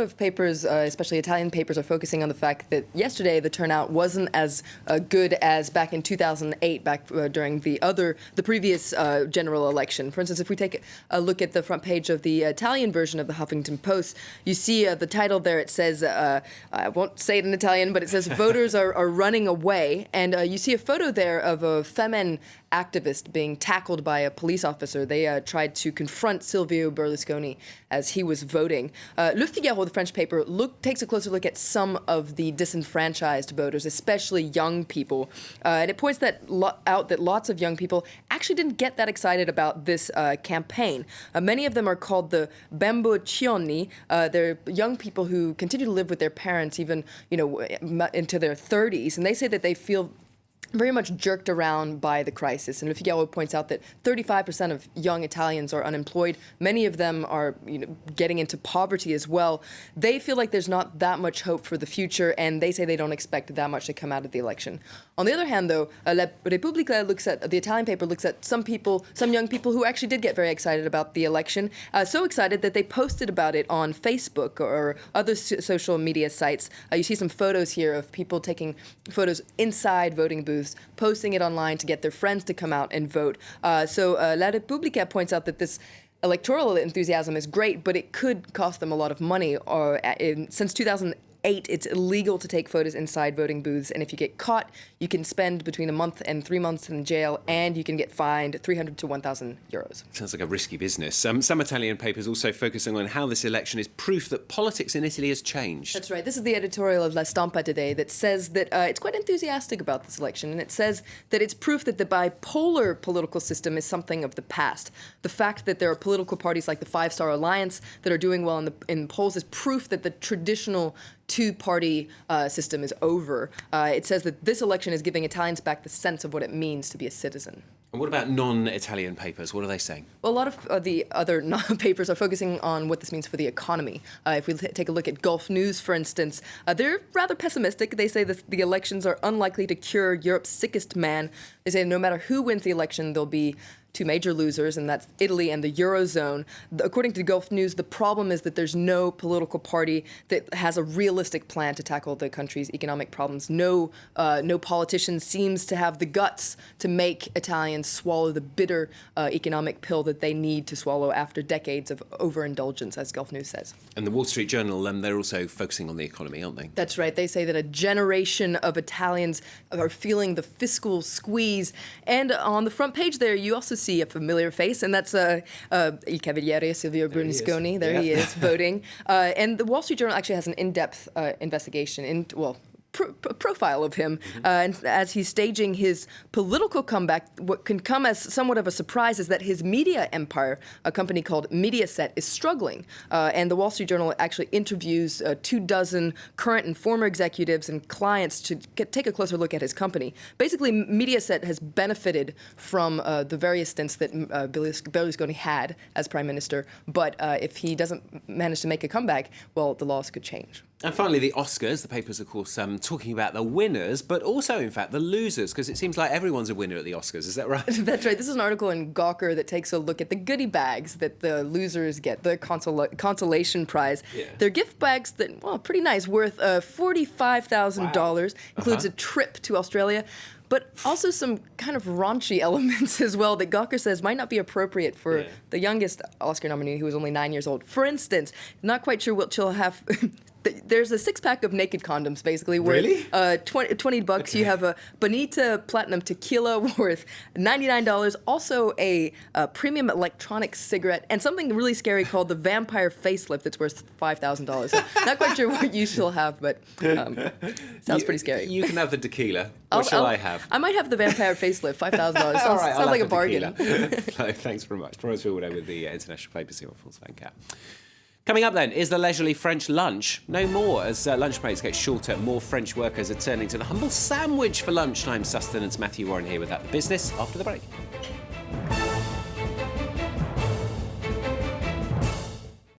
Of papers, especially Italian papers, are focusing on the fact that yesterday the turnout wasn't as good as back in 2008, back during the previous general election. For instance, if we take a look at the front page of the Italian version of the Huffington Post, you see the title there. It says, I won't say it in Italian, but it says voters are running away, and you see a photo there of a Femen activist being tackled by a police officer. They tried to confront Silvio Berlusconi as he was voting. Le Figaro, the French paper, takes a closer look at some of the disenfranchised voters, especially young people. And it points out that lots of young people actually didn't get that excited about this campaign. Many of them are called the bamboccioni. They're young people who continue to live with their parents even, into their 30s. And they say that they feel very much jerked around by the crisis. And Le Figaro points out that 35% of young Italians are unemployed. Many of them are getting into poverty as well. They feel like there's not that much hope for the future, and they say they don't expect that much to come out of the election. On the other hand, though, La Repubblica the Italian paper looks at some young people who actually did get very excited about the election, so excited that they posted about it on Facebook or other social media sites. You see some photos here of people taking photos inside voting booths, posting it online to get their friends to come out and vote. So La Repubblica points out that this electoral enthusiasm is great, but it could cost them a lot of money. Since 2008, it's illegal to take photos inside voting booths, and if you get caught, you can spend between a month and 3 months in jail, and you can get fined 300 to 1,000 euros. Sounds like a risky business. Some Italian papers also focusing on how this election is proof that politics in Italy has changed. That's right. This is the editorial of La Stampa today that says that it's quite enthusiastic about this election, and it says that it's proof that the bipolar political system is something of the past. The fact that there are political parties like the Five-Star Alliance that are doing well in polls is proof that the traditional two-party system is over. It says that this election is giving Italians back the sense of what it means to be a citizen. And what about non-Italian papers? What are they saying? Well, a lot of the other papers are focusing on what this means for the economy. If we take a look at Gulf News, for instance, they're rather pessimistic. They say that the elections are unlikely to cure Europe's sickest man. They say no matter who wins the election, there'll be two major losers, and that's Italy and the Eurozone. According to Gulf News, the problem is that there's no political party that has a realistic plan to tackle the country's economic problems. No politician seems to have the guts to make Italians swallow the bitter economic pill that they need to swallow after decades of overindulgence, as Gulf News says. And the Wall Street Journal, they're also focusing on the economy, aren't they? That's right. They say that a generation of Italians are feeling the fiscal squeeze. And on the front page there, you also see a familiar face, and that's Il Cavaliere, Silvio Berlusconi. There he is, voting. And the Wall Street Journal actually has an in-depth investigation profile of him, and as he's staging his political comeback. What can come as somewhat of a surprise is that his media empire, a company called Mediaset, is struggling. And the Wall Street Journal actually interviews 24 current and former executives and clients to take a closer look at his company. Basically, Mediaset has benefited from the various stints that Berlusconi had as prime minister, but if he doesn't manage to make a comeback, well, the laws could change. And finally, the Oscars. The papers, of course, talking about the winners, but also, in fact, the losers, because it seems like everyone's a winner at the Oscars. Is that right? That's right. This is an article in Gawker that takes a look at the goodie bags that the losers get, the consolation prize. Yeah. They're gift bags that, well, pretty nice, worth $45,000. Wow. Includes a trip to Australia, but also some kind of raunchy elements as well that Gawker says might not be appropriate for the youngest Oscar nominee, who was only 9 years old. For instance, not quite sure what she'll have. There's a six-pack of naked condoms, basically, worth $20. Okay. You have a Bonita Platinum Tequila worth $99. Also a premium electronic cigarette, and something really scary called the Vampire Facelift that's worth $5,000. So not quite sure what you shall have, but sounds pretty scary. You can have the tequila. What shall I have? I might have the Vampire Facelift, $5,000. Sounds like a bargain. Thanks very much. Florence VILLEMINOT with the International Papers here on False Fan Cat. Coming up then is the leisurely French lunch. No more as lunch breaks get shorter. More French workers are turning to the humble sandwich for lunchtime sustenance. Matthew Warren here with that. The Business after the break.